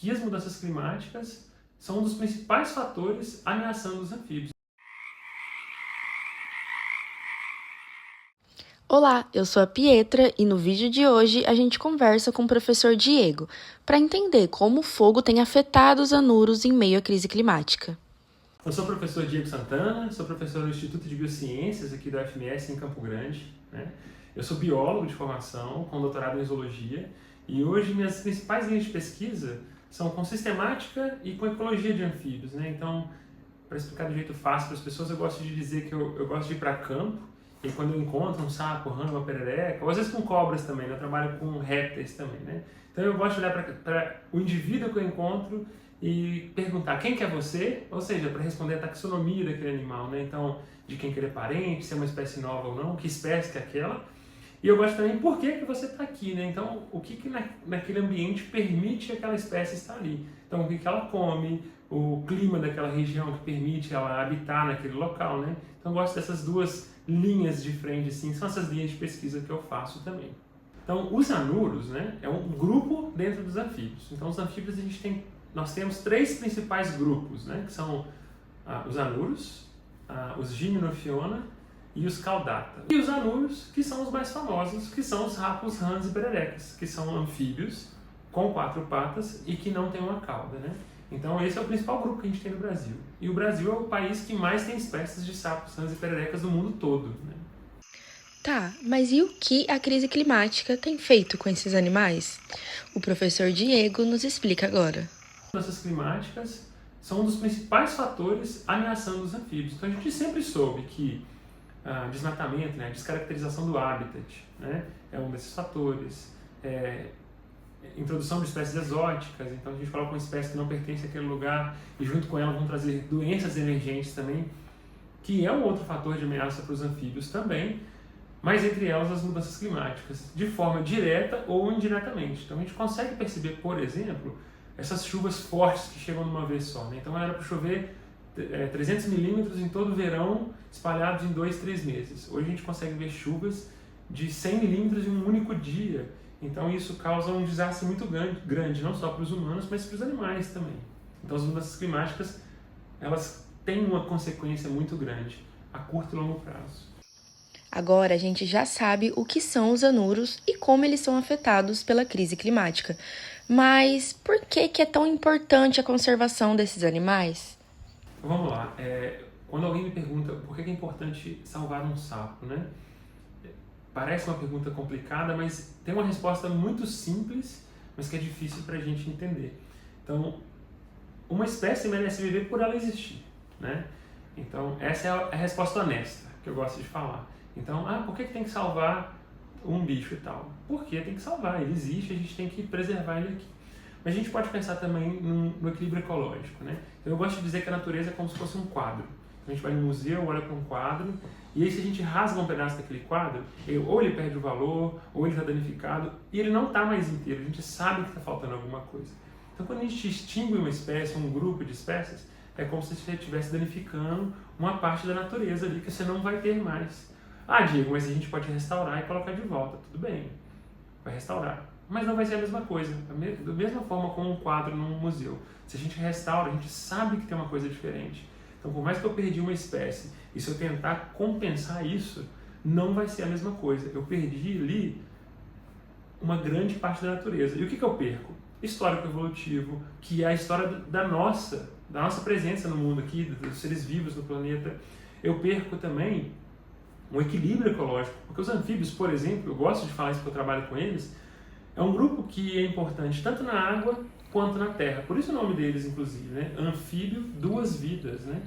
que as mudanças climáticas são um dos principais fatores ameaçando os anfíbios. Olá, eu sou a Pietra e no vídeo de hoje a gente conversa com o professor Diego para entender como o fogo tem afetado os anuros em meio à crise climática. Eu sou o professor Diego Santana, sou professor no Instituto de Biociências aqui da UFMS em Campo Grande, né? Eu sou biólogo de formação, com doutorado em zoologia, e hoje minhas principais linhas de pesquisa são com sistemática e com ecologia de anfíbios, né? Então, para explicar de jeito fácil para as pessoas, eu gosto de dizer que eu gosto de ir para campo, e quando eu encontro um sapo, rã, uma perereca, ou às vezes com cobras também, né? Eu trabalho com répteis também, né? Então eu gosto de olhar para o indivíduo que eu encontro e perguntar quem que é você, ou seja, para responder a taxonomia daquele animal, né? Então, de quem que ele é parente, se é uma espécie nova ou não, que espécie que é aquela. E eu gosto também por que você está aqui, né? Então, o que naquele ambiente permite aquela espécie estar ali. Então, o que ela come, o clima daquela região que permite ela habitar naquele local, né? Então, eu gosto dessas duas linhas de frente, assim, são essas linhas de pesquisa que eu faço também. Então, os anuros, né, é um grupo dentro dos anfíbios. Então, os anfíbios nós temos três principais grupos, né, que são os anuros, os gimnophiona e os caudata. E os anuros, que são os mais famosos, que são os rapos, rãs e pererecas, que são anfíbios com quatro patas e que não têm uma cauda, né? Então esse é o principal grupo que a gente tem no Brasil. E o Brasil é o país que mais tem espécies de sapos, rãs e pererecas no mundo todo, né? Tá, mas e o que a crise climática tem feito com esses animais? O professor Diego nos explica agora. As mudanças climáticas são um dos principais fatores ameaçando os anfíbios. Então a gente sempre soube que desmatamento, né, descaracterização do habitat, né, é um desses fatores. Introdução de espécies exóticas, então a gente coloca uma espécie que não pertence àquele lugar e junto com ela vão trazer doenças emergentes também, que é um outro fator de ameaça para os anfíbios também, mas entre elas as mudanças climáticas, de forma direta ou indiretamente. Então a gente consegue perceber, por exemplo, essas chuvas fortes que chegam de uma vez só, né? Então era para chover 300 milímetros em todo o verão, espalhados em 2, 3 meses. Hoje a gente consegue ver chuvas de 100 milímetros em um único dia. Então isso causa um desastre muito grande, não só para os humanos, mas para os animais também. Então as mudanças climáticas, elas têm uma consequência muito grande, a curto e longo prazo. Agora a gente já sabe o que são os anuros e como eles são afetados pela crise climática. Mas por que é tão importante a conservação desses animais? Vamos lá. Quando alguém me pergunta por que é importante salvar um sapo, né? Parece uma pergunta complicada, mas tem uma resposta muito simples, mas que é difícil para a gente entender. Então, uma espécie merece viver por ela existir, né? Então, essa é a resposta honesta que eu gosto de falar. Então, por que tem que salvar um bicho e tal? Porque tem que salvar, ele existe, a gente tem que preservar ele aqui. Mas a gente pode pensar também no equilíbrio ecológico, né? Então, eu gosto de dizer que a natureza é como se fosse um quadro. A gente vai no museu, olha para um quadro, e aí se a gente rasga um pedaço daquele quadro, ou ele perde o valor, ou ele está danificado, e ele não está mais inteiro, a gente sabe que está faltando alguma coisa. Então quando a gente extingue uma espécie, um grupo de espécies, é como se você estivesse danificando uma parte da natureza ali que você não vai ter mais. Diego, mas a gente pode restaurar e colocar de volta. Tudo bem, vai restaurar. Mas não vai ser a mesma coisa, da mesma forma como um quadro num museu. Se a gente restaura, a gente sabe que tem uma coisa diferente. Então, por mais que eu perdi uma espécie, e se eu tentar compensar isso, não vai ser a mesma coisa. Eu perdi ali uma grande parte da natureza. E o que eu perco? Histórico evolutivo, que é a história da nossa presença no mundo aqui, dos seres vivos no planeta. Eu perco também um equilíbrio ecológico, porque os anfíbios, por exemplo, eu gosto de falar isso porque eu trabalho com eles, é um grupo que é importante tanto na água quanto na terra. Por isso o nome deles, inclusive, né? Anfíbio, duas vidas, né?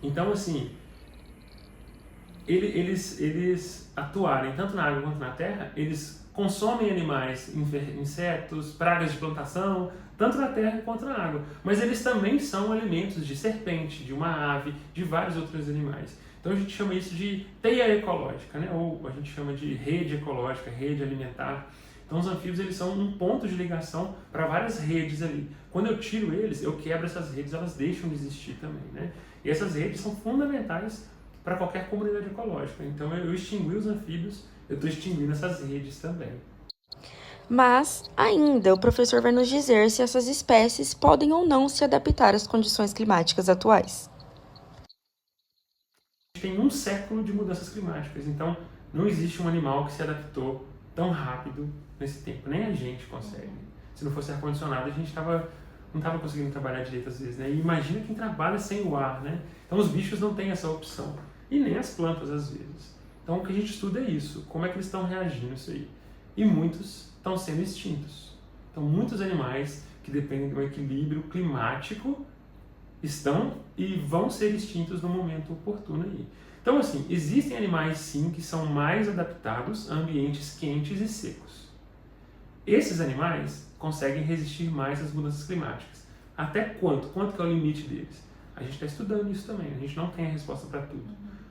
Então, assim, eles atuarem tanto na água quanto na terra, eles consomem animais, insetos, pragas de plantação, tanto na terra quanto na água. Mas eles também são alimentos de serpente, de uma ave, de vários outros animais. Então a gente chama isso de teia ecológica, né? Ou a gente chama de rede ecológica, rede alimentar. Então os anfíbios eles são um ponto de ligação para várias redes ali. Quando eu tiro eles, eu quebro essas redes, elas deixam de existir também, né? E essas redes são fundamentais para qualquer comunidade ecológica. Então eu extingui os anfíbios, eu estou extinguindo essas redes também. Mas, ainda, o professor vai nos dizer se essas espécies podem ou não se adaptar às condições climáticas atuais. Tem um século de mudanças climáticas, então não existe um animal que se adaptou tão rápido nesse tempo, nem a gente consegue. Se não fosse ar-condicionado, a gente não estava conseguindo trabalhar direito às vezes, né? E imagina quem trabalha sem o ar, né? Então os bichos não têm essa opção, e nem as plantas às vezes. Então o que a gente estuda é isso, como é que eles estão reagindo a isso aí. E muitos estão sendo extintos. Então muitos animais que dependem do equilíbrio climático estão e vão ser extintos no momento oportuno aí. Então, assim, existem animais sim que são mais adaptados a ambientes quentes e secos. Esses animais conseguem resistir mais às mudanças climáticas. Até quanto? Quanto que é o limite deles? A gente está estudando isso também, a gente não tem a resposta para tudo.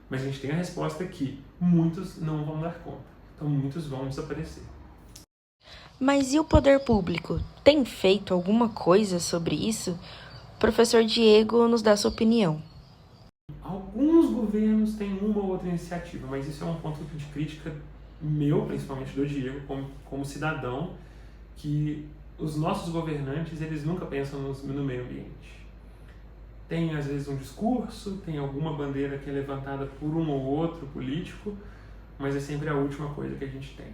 Mas a gente tem a resposta que muitos não vão dar conta. Então, muitos vão desaparecer. Mas e o poder público? Tem feito alguma coisa sobre isso? O professor Diego nos dá sua opinião. Alguns governos têm uma ou outra iniciativa, mas isso é um ponto de crítica meu, principalmente do Diego, como cidadão, que os nossos governantes, eles nunca pensam no meio ambiente. Tem, às vezes, um discurso, tem alguma bandeira que é levantada por um ou outro político, mas é sempre a última coisa que a gente tem.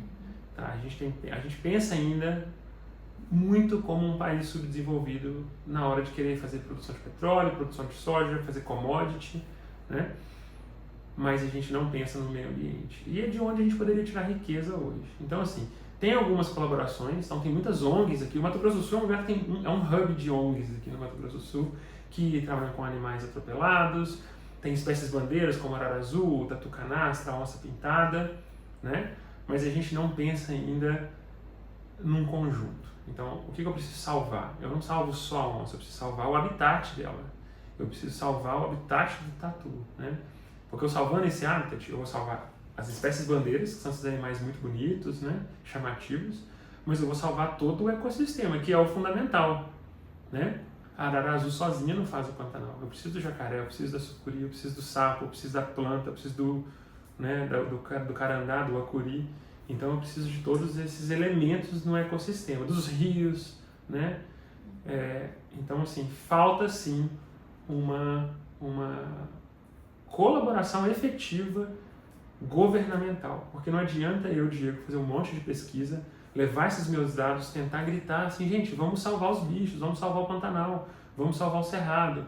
Tá? A gente pensa ainda muito como um país subdesenvolvido na hora de querer fazer produção de petróleo, produção de soja, fazer commodity, né? Mas a gente não pensa no meio ambiente. E é de onde a gente poderia tirar riqueza hoje. Então, assim, tem algumas colaborações, então tem muitas ONGs aqui. O Mato Grosso do Sul é um lugar que é um hub de ONGs aqui no Mato Grosso do Sul, que trabalham com animais atropelados, tem espécies bandeiras como arara azul, tatu-canastra, onça pintada, né? Mas a gente não pensa ainda num conjunto. Então, o que eu preciso salvar? Eu não salvo só a onça, eu preciso salvar o habitat dela. Eu preciso salvar o habitat do tatu, né? Porque eu salvando esse habitat, eu vou salvar as espécies bandeiras, que são esses animais muito bonitos, né? Chamativos, mas eu vou salvar todo o ecossistema, que é o fundamental, né? A arara azul sozinha não faz o Pantanal. Eu preciso do jacaré, eu preciso da sucuri, eu preciso do sapo, eu preciso da planta, eu preciso do carandá, do acuri. Então eu preciso de todos esses elementos no ecossistema, dos rios, né? Então, assim, falta sim uma colaboração efetiva governamental, porque não adianta eu, Diego, fazer um monte de pesquisa, levar esses meus dados, tentar gritar assim, gente, vamos salvar os bichos, vamos salvar o Pantanal, vamos salvar o Cerrado,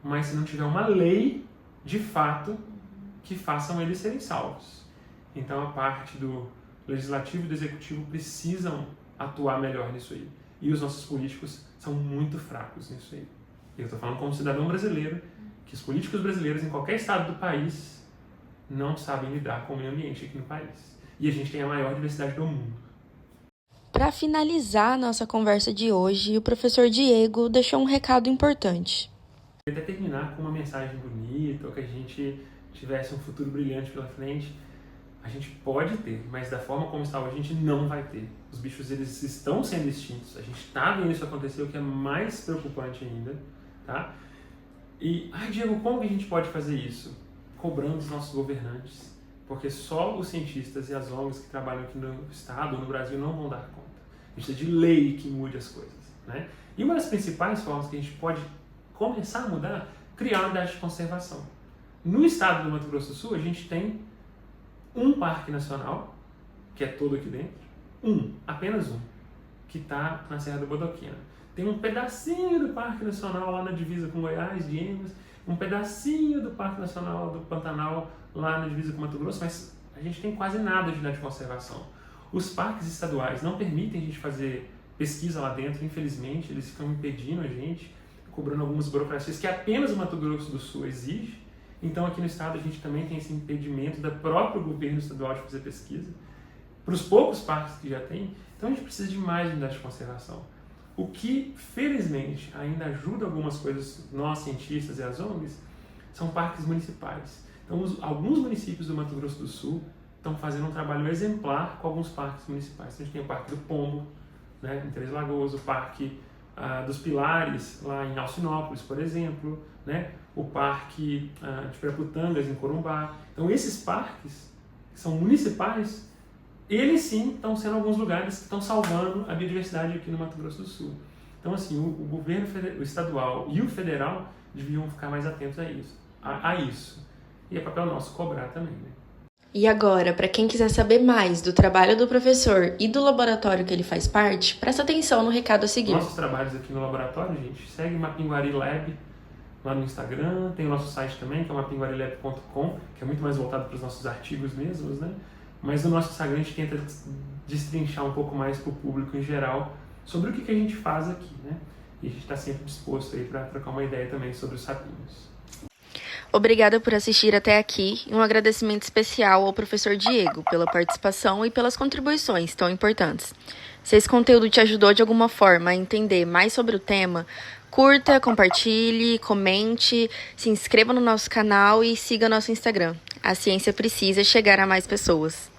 mas se não tiver uma lei, de fato, que façam eles serem salvos. Então a parte do legislativo e do executivo precisam atuar melhor nisso aí. E os nossos políticos são muito fracos nisso aí. Eu estou falando como cidadão brasileiro, que os políticos brasileiros em qualquer estado do país não sabem lidar com o meio ambiente aqui no país. E a gente tem a maior diversidade do mundo. Para finalizar a nossa conversa de hoje, o professor Diego deixou um recado importante. Eu queria até terminar com uma mensagem bonita, ou que a gente tivesse um futuro brilhante pela frente. A gente pode ter, mas da forma como está hoje, a gente não vai ter. Os bichos, eles estão sendo extintos. A gente está vendo isso acontecer, o que é mais preocupante ainda, tá? E, Diego, como que a gente pode fazer isso? Cobrando os nossos governantes, porque só os cientistas e as ONGs que trabalham aqui no estado, no Brasil, não vão dar conta. A gente precisa de lei que mude as coisas, né? E uma das principais formas que a gente pode começar a mudar, criar unidade de conservação. No estado do Mato Grosso do Sul, a gente tem um parque nacional, que é todo aqui dentro, apenas um, que está na Serra do Bodoquena. Tem um pedacinho do Parque Nacional lá na divisa com Goiás, de Emas, um pedacinho do Parque Nacional do Pantanal lá na divisa com Mato Grosso, mas a gente tem quase nada de unidade de conservação. Os parques estaduais não permitem a gente fazer pesquisa lá dentro, infelizmente, eles ficam impedindo a gente, cobrando algumas burocracias que apenas o Mato Grosso do Sul exige. Então, aqui no estado, a gente também tem esse impedimento do próprio governo estadual de fazer pesquisa, para os poucos parques que já tem. Então, a gente precisa de mais unidade de conservação. O que, felizmente, ainda ajuda algumas coisas, nós, cientistas e as ONGs, são parques municipais. Então, alguns municípios do Mato Grosso do Sul estão fazendo um trabalho exemplar com alguns parques municipais. Então, a gente tem o Parque do Pombo, né, em Três Lagoas, o Parque dos Pilares, lá em Alcinópolis, por exemplo, né, o Parque de Piraputangas, em Corumbá. Então, esses parques, que são municipais, eles sim estão sendo alguns lugares que estão salvando a biodiversidade aqui no Mato Grosso do Sul. Então, assim, o governo o estadual e o federal deviam ficar mais atentos a isso. E é papel nosso cobrar também, né? E agora, para quem quiser saber mais do trabalho do professor e do laboratório que ele faz parte, presta atenção no recado a seguir. Nossos trabalhos aqui no laboratório, gente, segue Mapinguari Lab lá no Instagram, tem o nosso site também, que é mapinguarilab.com, que é muito mais voltado para os nossos artigos mesmos, né? Mas no nosso Instagram a gente tenta destrinchar um pouco mais para o público em geral sobre o que a gente faz aqui, né? E a gente está sempre disposto aí para trocar uma ideia também sobre os sapinhos. Obrigada por assistir até aqui e um agradecimento especial ao professor Diego pela participação e pelas contribuições tão importantes. Se esse conteúdo te ajudou de alguma forma a entender mais sobre o tema, curta, compartilhe, comente, se inscreva no nosso canal e siga nosso Instagram. A ciência precisa chegar a mais pessoas.